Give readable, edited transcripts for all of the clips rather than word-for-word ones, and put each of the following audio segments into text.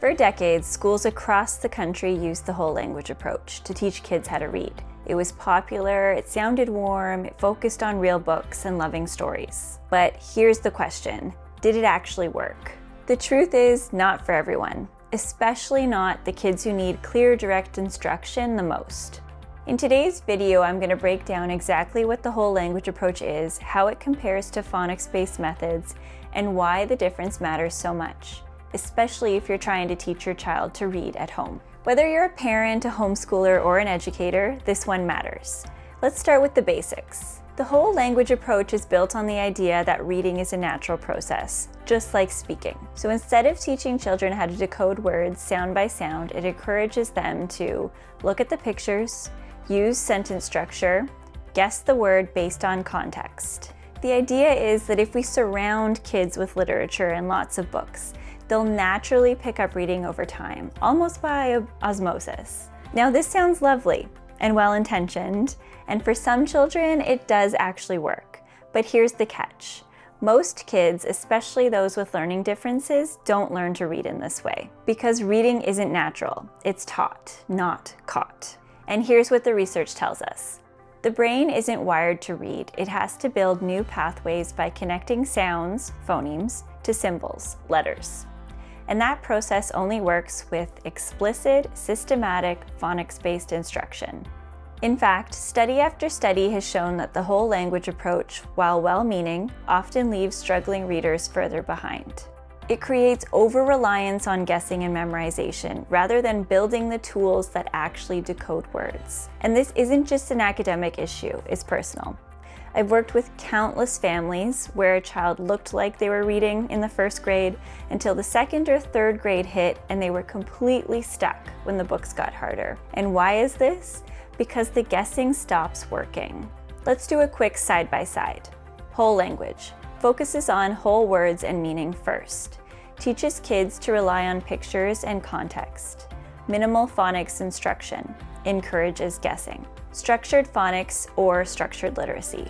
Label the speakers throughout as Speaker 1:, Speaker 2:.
Speaker 1: For decades, schools across the country used the whole language approach to teach kids how to read. It was popular, it sounded warm, it focused on real books and loving stories. But here's the question, did it actually work? The truth is, not for everyone, especially not the kids who need clear, direct instruction the most. In today's video, I'm going to break down exactly what the whole language approach is, how it compares to phonics-based methods, and why the difference matters so much, especially if you're trying to teach your child to read at home. Whether you're a parent, a homeschooler, or an educator, this one matters. Let's start with the basics. The whole language approach is built on the idea that reading is a natural process, just like speaking. So instead of teaching children how to decode words sound by sound, it encourages them to look at the pictures, use sentence structure, guess the word based on context. The idea is that if we surround kids with literature and lots of books, they'll naturally pick up reading over time, almost by osmosis. Now this sounds lovely and well-intentioned, and for some children it does actually work. But here's the catch. Most kids, especially those with learning differences, don't learn to read in this way, because reading isn't natural, it's taught, not caught. And here's what the research tells us. The brain isn't wired to read. It has to build new pathways by connecting sounds, phonemes, to symbols, letters. And that process only works with explicit, systematic, phonics-based instruction. In fact, study after study has shown that the whole language approach, while well-meaning, often leaves struggling readers further behind. It creates over-reliance on guessing and memorization rather than building the tools that actually decode words. And this isn't just an academic issue, it's personal. I've worked with countless families where a child looked like they were reading in the first grade until the second or third grade hit and they were completely stuck when the books got harder. And why is this? Because the guessing stops working. Let's do a quick side-by-side. Whole language focuses on whole words and meaning first. Teaches kids to rely on pictures and context. Minimal phonics instruction. Encourages guessing. Structured phonics or structured literacy.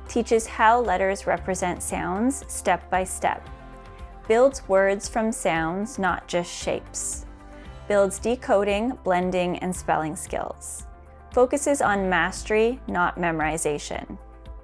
Speaker 1: Teaches how letters represent sounds step by step. Builds words from sounds, not just shapes. Builds decoding, blending, and spelling skills. Focuses on mastery, not memorization.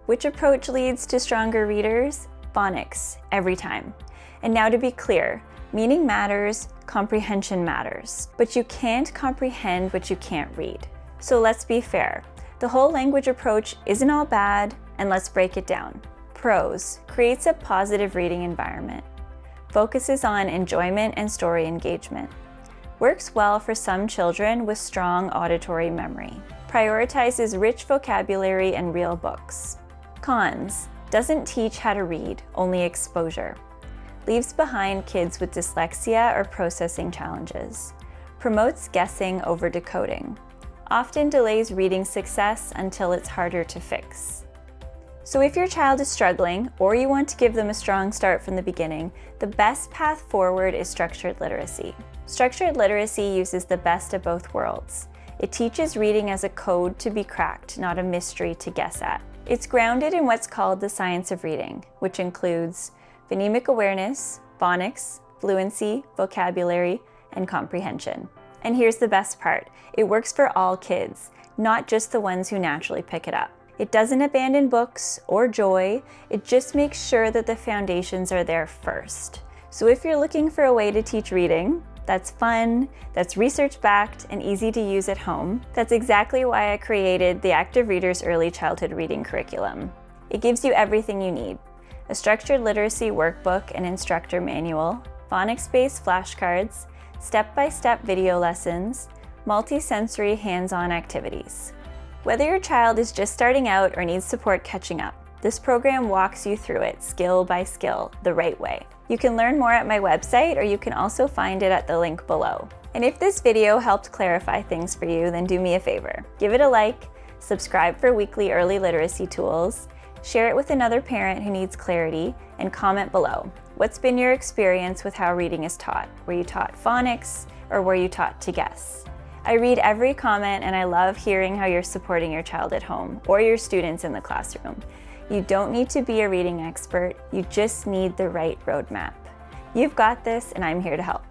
Speaker 1: Which approach leads to stronger readers? Phonics, every time. And now to be clear, meaning matters, comprehension matters, but you can't comprehend what you can't read. So let's be fair. The whole language approach isn't all bad, and let's break it down. Pros: creates a positive reading environment. Focuses on enjoyment and story engagement. Works well for some children with strong auditory memory. Prioritizes rich vocabulary and real books. Cons: doesn't teach how to read, only exposure. Leaves behind kids with dyslexia or processing challenges. Promotes guessing over decoding. Often delays reading success until it's harder to fix. So if your child is struggling, or you want to give them a strong start from the beginning, the best path forward is structured literacy. Structured literacy uses the best of both worlds. It teaches reading as a code to be cracked, not a mystery to guess at. It's grounded in what's called the science of reading, which includes phonemic awareness, phonics, fluency, vocabulary, and comprehension. And here's the best part. It works for all kids, not just the ones who naturally pick it up. It doesn't abandon books or joy, it just makes sure that the foundations are there first. So if you're looking for a way to teach reading that's fun, that's research-backed, and easy to use at home, that's exactly why I created the Active Readers Early Childhood Reading Curriculum. It gives you everything you need: a structured literacy workbook and instructor manual, phonics-based flashcards, step-by-step video lessons, multi-sensory hands-on activities. Whether your child is just starting out or needs support catching up, this program walks you through it skill by skill, the right way. You can learn more at my website, or you can also find it at the link below. And if this video helped clarify things for you, then do me a favor. Give it a like, subscribe for weekly early literacy tools, share it with another parent who needs clarity, and comment below. What's been your experience with how reading is taught? Were you taught phonics, or were you taught to guess? I read every comment, and I love hearing how you're supporting your child at home or your students in the classroom. You don't need to be a reading expert, you just need the right roadmap. You've got this, and I'm here to help.